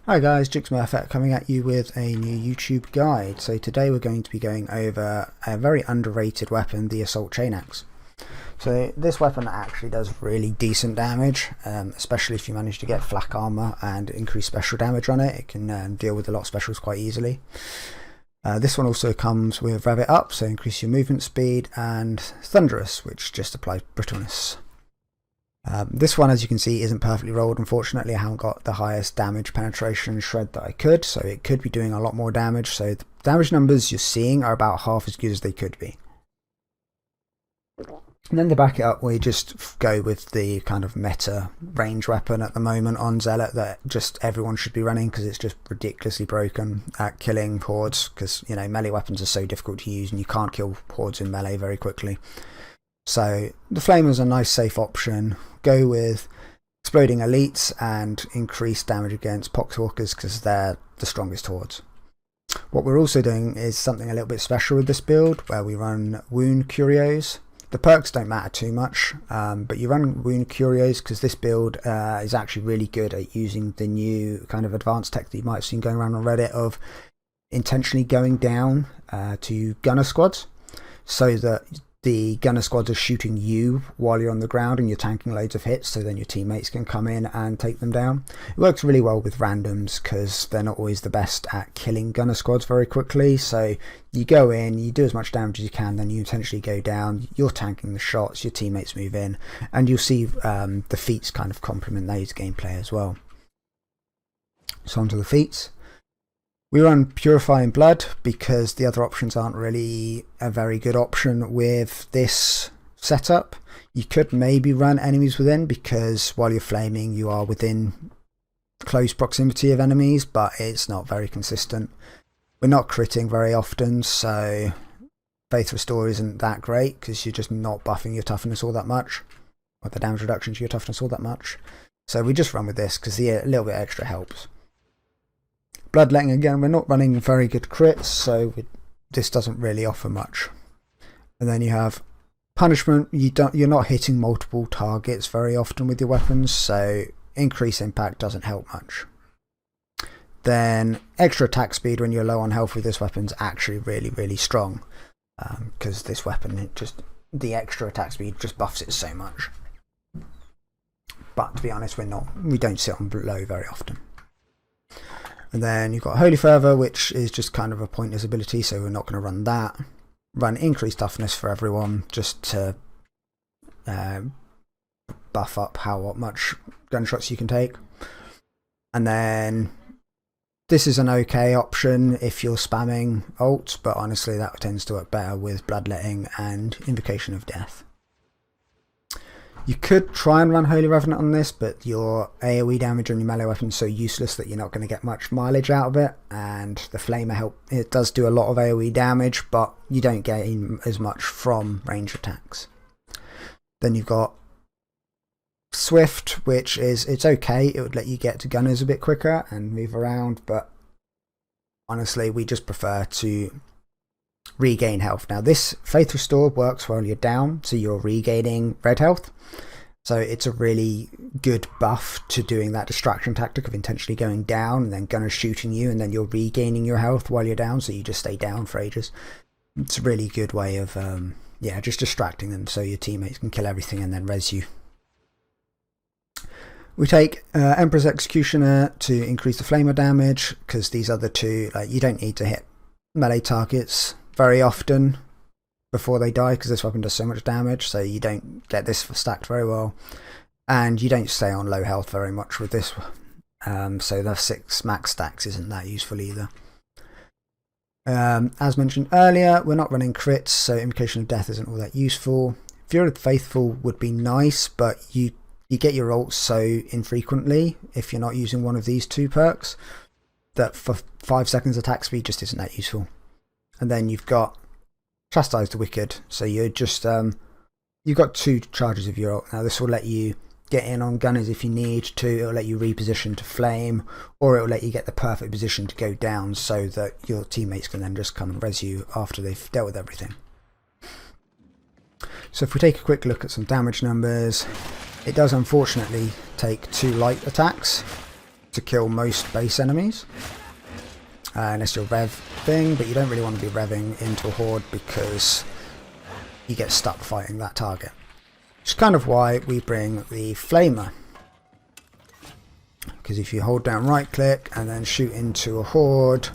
Hi guys, Jixmurphet coming at you with a new YouTube guide. So today we're going to be going over a very underrated weapon, the Assault Chain Axe. So this weapon actually does really decent damage, especially if you manage to get flak armor and increase special damage on it. It can deal with a lot of specials quite easily. This one also comes with Rev It Up, so increase your movement speed, and Thunderous, which just applies brittleness. This one, as you can see, isn't perfectly rolled. Unfortunately, I haven't got the highest damage penetration shred that I could, so it could be doing a lot more damage. So the damage numbers you're seeing are about half as good as they could be. And then to back it up, we just go with the kind of meta range weapon at the moment on Zealot that just everyone should be running because it's just ridiculously broken at killing hordes, because you know melee weapons are so difficult to use and you can't kill hordes in melee very quickly. So the Flamer's a nice safe option. Go with Exploding Elites and increase damage against Poxwalkers because they're the strongest hordes. What we're also doing is something a little bit special with this build, where we run Wound Curios. The perks don't matter too much, but you run Wound Curios because this build is actually really good at using the new kind of advanced tech that you might have seen going around on Reddit of intentionally going down to gunner squads, so that the gunner squads are shooting you while you're on the ground and you're tanking loads of hits, so then your teammates can come in and take them down. It works really well with randoms because they're not always the best at killing gunner squads very quickly. So you go in, you do as much damage as you can, then you intentionally go down, you're tanking the shots, your teammates move in, and you'll see the feats kind of complement those gameplay as well. So onto the feats. We run Purifying Blood because the other options aren't really a very good option with this setup. You could maybe run Enemies Within because while you're flaming you are within close proximity of enemies, but it's not very consistent. We're not critting very often, so Faith Restore isn't that great because you're just not buffing your toughness all that much, or the damage reduction to your toughness all that much. So we just run with this because a little bit extra helps. Bloodletting, again, we're not running very good crits, so this doesn't really offer much. And then you have Punishment. You're not hitting multiple targets very often with your weapons, so increase impact doesn't help much. Then extra attack speed when you're low on health with this weapon is actually really strong, because this weapon, the extra attack speed just buffs it so much. But to be honest, we don't sit on low very often. And then you've got Holy Fervour, which is just kind of a pointless ability, so we're not going to run that. Run Increased Toughness for everyone, just to buff up how much gunshots you can take. And then this is an okay option if you're spamming ults, but honestly that tends to work better with Bloodletting and Invocation of Death. You could try and run Holy Revenant on this, but your AoE damage on your melee weapon is so useless that you're not going to get much mileage out of it, and the Flamer it does do a lot of AoE damage, but you don't gain as much from range attacks. Then you've got Swift, which it's okay, it would let you get to gunners a bit quicker and move around, but honestly we just prefer to regain health. Now this Faith Restore works while you're down, so you're regaining red health, so it's a really good buff to doing that distraction tactic of intentionally going down and then gunners shooting you, and then you're regaining your health while you're down, so you just stay down for ages. It's a really good way of just distracting them so your teammates can kill everything and then res you. We take Emperor's Executioner to increase the flamer damage, because these other two, you don't need to hit melee targets very often before they die, because this weapon does so much damage, so you don't get this stacked very well, and you don't stay on low health very much with this, so the 6 max stacks isn't that useful either. As mentioned earlier, we're not running crits, so Invocation of Death isn't all that useful. Fury of the Faithful would be nice, but you get your ults so infrequently if you're not using one of these two perks that for 5 seconds attack speed just isn't that useful. And then you've got Chastise the Wicked, so you're just you've got 2 charges of your ult. Now this will let you get in on gunners if you need to, it'll let you reposition to flame, or it'll let you get the perfect position to go down so that your teammates can then just come and res you after they've dealt with everything. So if we take a quick look at some damage numbers, it does unfortunately take 2 light attacks, to kill most base enemies. Unless you're rev thing, but you don't really want to be revving into a horde because you get stuck fighting that target. Which is kind of why we bring the flamer. Because if you hold down right click and then shoot into a horde,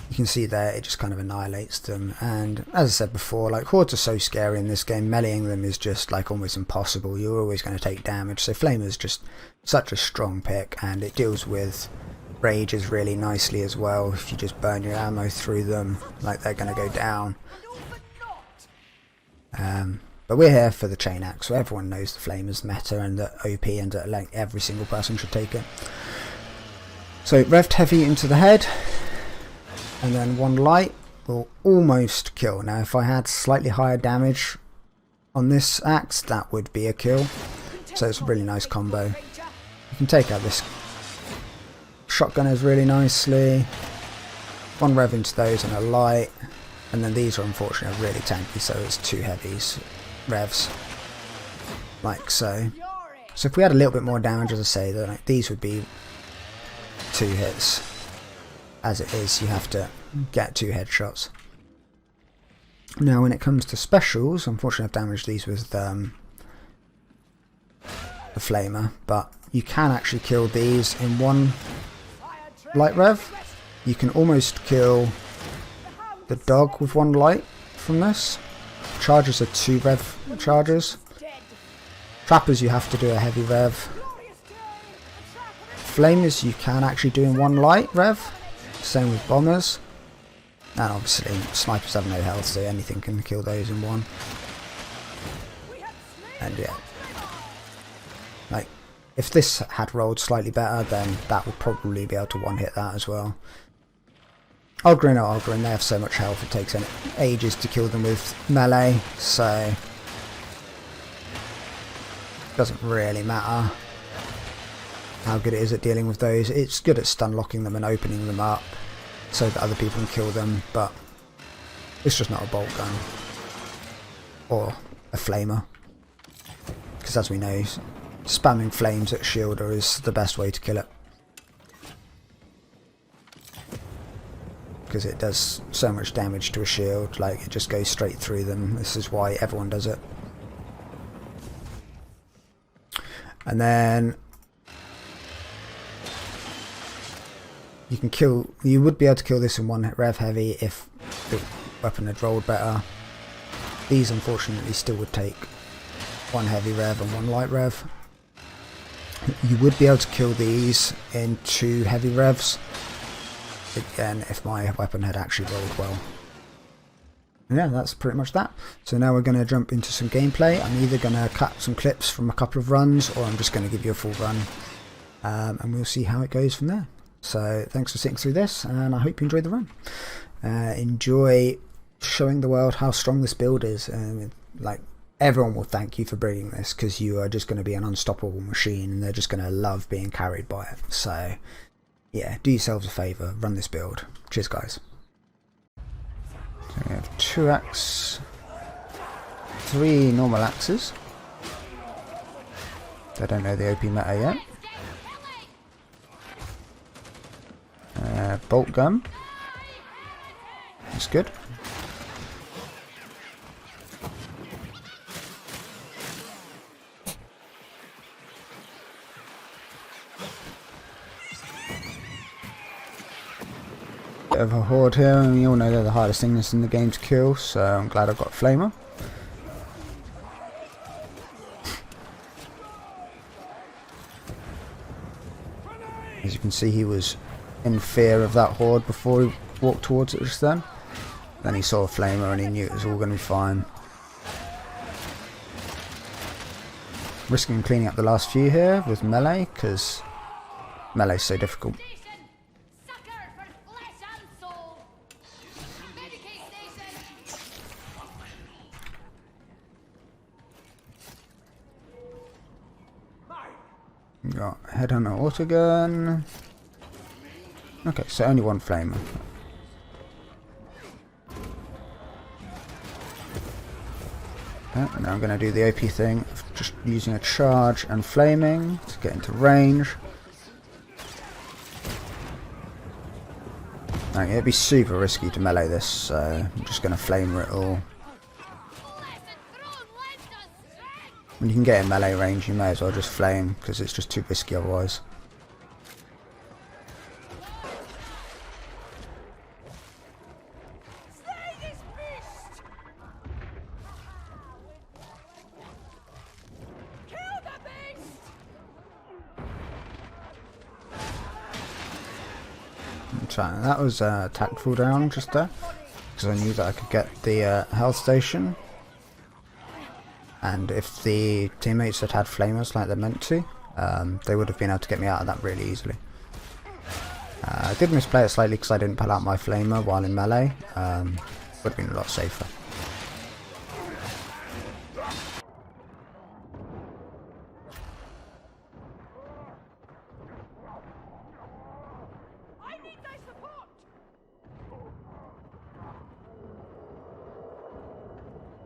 you can see there it just kind of annihilates them. And as I said before, like hordes are so scary in this game, meleeing them is just like almost impossible. You're always going to take damage, so flamer is just such a strong pick, and it deals with rages really nicely as well. If you just burn your ammo through them, like they're going to go down. But we're here for the chain axe, so everyone knows the flamer's meta and that OP, and that like every single person should take it. So revved heavy into the head, and then one light will almost kill. Now if I had slightly higher damage on this axe, that would be a kill. So it's a really nice combo. You can take out this shotgunners really nicely. One rev into those and a light, and then these are unfortunately really tanky, so it's 2 heavies revs, like so. So if we had a little bit more damage, as I say, then like, these would be 2 hits. As it is, you have to get 2 headshots. Now when it comes to specials, unfortunately I've damaged these with the flamer, but you can actually kill these in 1 light rev. You can almost kill the dog with 1 light from this. Chargers are 2 rev chargers. Trappers you have to do a heavy rev. Flamers you can actually do in 1 light rev. Same with bombers. And obviously snipers have no health, so anything can kill those in 1. And yeah, like if this had rolled slightly better, then that would probably be able to 1-hit that as well. Ogren are Ogren, they have so much health it takes ages to kill them with melee, so it doesn't really matter how good it is at dealing with those. It's good at stun locking them and opening them up so that other people can kill them, but it's just not a bolt gun or a flamer, because as we know, spamming flames at shielder is the best way to kill it, because it does so much damage to a shield, like it just goes straight through them. This is why everyone does it. And then you would be able to kill this in 1 rev heavy if the weapon had rolled better. These unfortunately still would take 1 heavy rev and 1 light rev. You would be able to kill these in 2 heavy revs, again if my weapon had actually rolled well. And yeah, that's pretty much that. So now we're going to jump into some gameplay. I'm either going to cut some clips from a couple of runs, or I'm just going to give you a full run, and we'll see how it goes from there. So thanks for sitting through this, and I hope you enjoyed the run. Enjoy showing the world how strong this build is, and like everyone will thank you for bringing this, because you are just going to be an unstoppable machine and they're just going to love being carried by it. So yeah, do yourselves a favour, run this build. Cheers guys. So we have 2 axe, 3 normal axes. I don't know the OP meta yet. Bolt gun. That's good. Bit of a horde here, and we all know they're the hardest things in the game to kill, so I'm glad I've got a flamer. As you can see, he was in fear of that horde before he walked towards it just then. Then he saw a flamer and he knew it was all going to be fine. Risking cleaning up the last few here with melee, because melee's so difficult. Got headhunter autogun. Okay, so only 1 flamer. Okay, now I'm going to do the OP thing of just using a charge and flaming to get into range. Like, it'd be super risky to melee this, so I'm just going to flamer it all. When you can get in melee range, you may as well just flame, because it's just too risky otherwise. That was a tactful down just there, because I knew that I could get the health station, and if the teammates had had flamers like they're meant to, they would have been able to get me out of that really easily. I did misplay it slightly because I didn't pull out my flamer while in melee. Would have been a lot safer.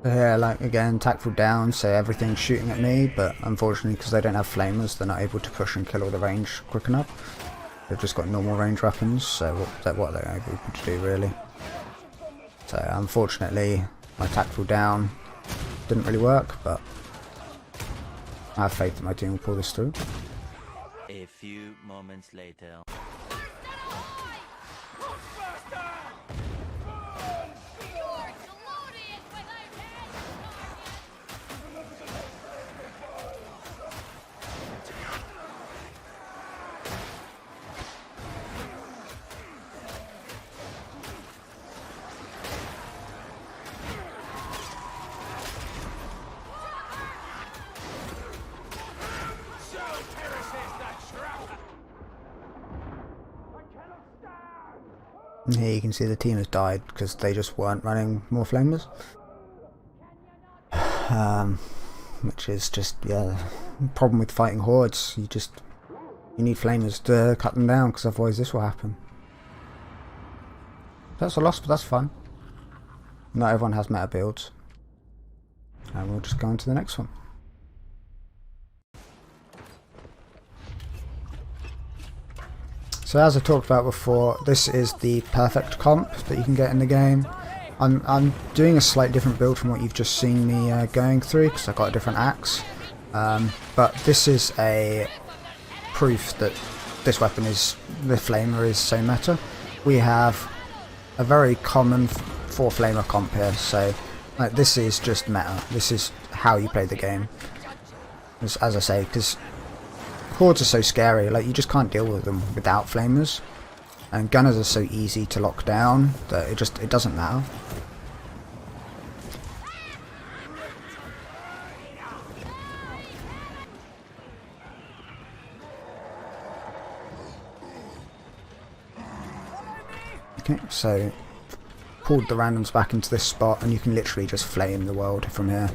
Yeah, like again, tactful down, so everything's shooting at me, but unfortunately because they don't have flamers, they're not able to push and kill all the range quick enough. They've just got normal range weapons, so what they're able to do really. So unfortunately, my tactful down didn't really work, but I have faith that my team will pull this through. A few moments later. And here you can see the team has died because they just weren't running more flamers. Which is just, yeah, the problem with fighting hordes. You need flamers to cut them down, because otherwise this will happen. That's a loss, but that's fun. Not everyone has meta builds. And we'll just go on to the next one. So as I talked about before, this is the perfect comp that you can get in the game. I'm doing a slightly different build from what you've just seen me going through, because I've got a different axe. But this is a proof that this weapon is, the flamer is so meta. We have a very common 4-flamer comp here, so like, this is just meta. This is how you play the game. As I say, because hordes are so scary, like you just can't deal with them without flamers, and gunners are so easy to lock down that it doesn't matter. Okay, so pulled the randoms back into this spot, and you can literally just flame the world from here.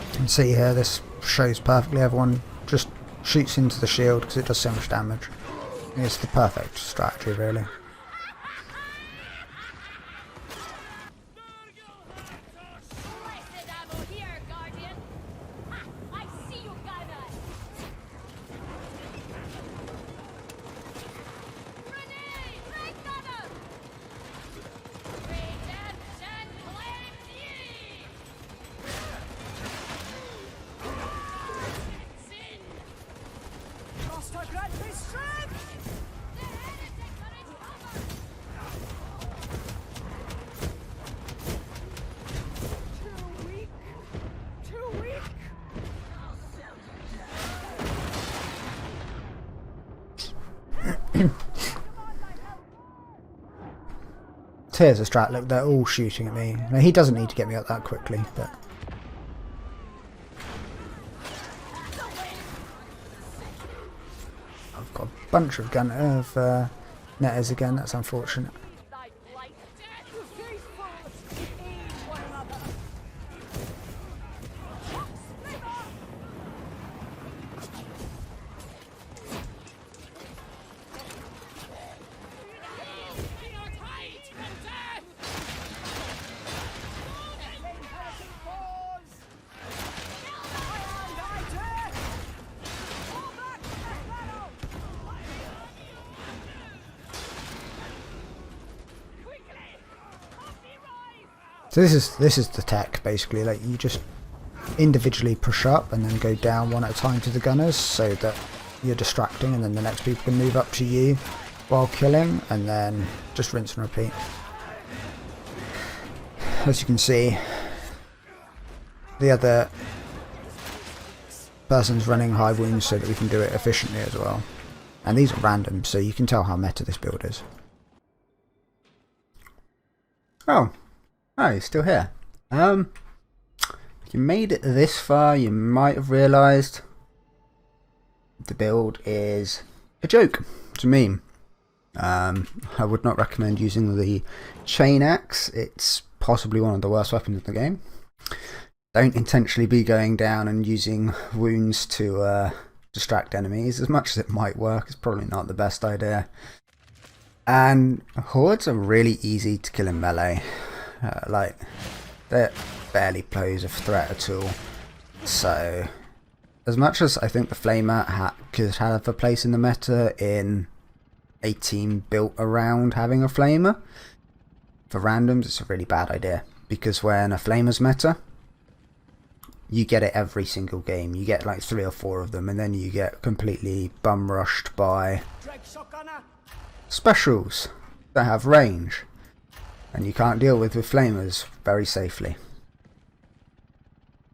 You can see here, this shows perfectly, everyone just shoots into the shield because it does so much damage. It's the perfect strategy really. Here's a strat, look, they're all shooting at me. Now, he doesn't need to get me up that quickly, but... bunch of netters again. That's unfortunate. So this is the tech basically. Like you just individually push up and then go down one at a time to the gunners, so that you're distracting, and then the next people can move up to you while killing, and then just rinse and repeat. As you can see, the other person's running high wounds so that we can do it efficiently as well. And these are random, so you can tell how meta this build is. Oh, you're still here. If you made it this far, you might have realised the build is a joke. It's a meme. I would not recommend using the chain axe. It's possibly one of the worst weapons in the game. Don't intentionally be going down and using wounds to distract enemies. As much as it might work, it's probably not the best idea. And hordes are really easy to kill in melee. Like, they barely pose a threat at all. So, as much as I think the Flamer could have a place in the meta in a team built around having a Flamer, for randoms it's a really bad idea. Because when a Flamer's meta, you get it every single game. You get like 3 or 4 of them, and then you get completely bum rushed by specials that have range, and you can't deal with flamers very safely.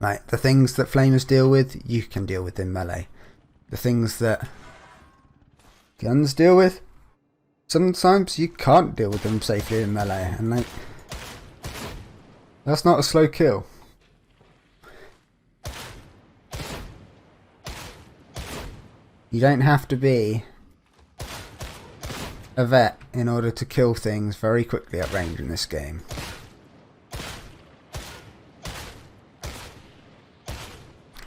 Like, the things that flamers deal with, you can deal with in melee. The things that guns deal with, sometimes you can't deal with them safely in melee, and like, that's not a slow kill. You don't have to be a vet in order to kill things very quickly at range in this game.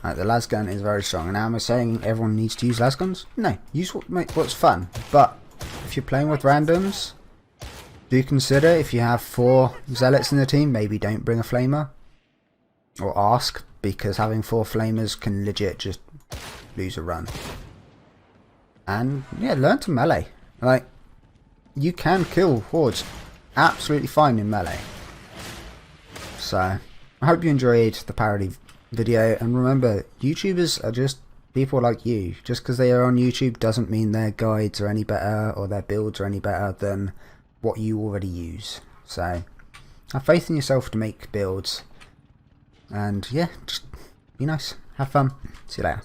Right, the lasgun is very strong. And now am I saying everyone needs to use lasguns? No, use what's fun. But if you're playing with randoms, do consider, if you have 4 zealots in the team, maybe don't bring a flamer. Or ask, because having 4 flamers can legit just lose a run. And yeah, learn to melee. Like, you can kill hordes absolutely fine in melee. So, I hope you enjoyed the parody video, and remember, YouTubers are just people like you. Just because they are on YouTube doesn't mean their guides are any better or their builds are any better than what you already use. So, have faith in yourself to make builds, and yeah, just be nice, have fun, see you later.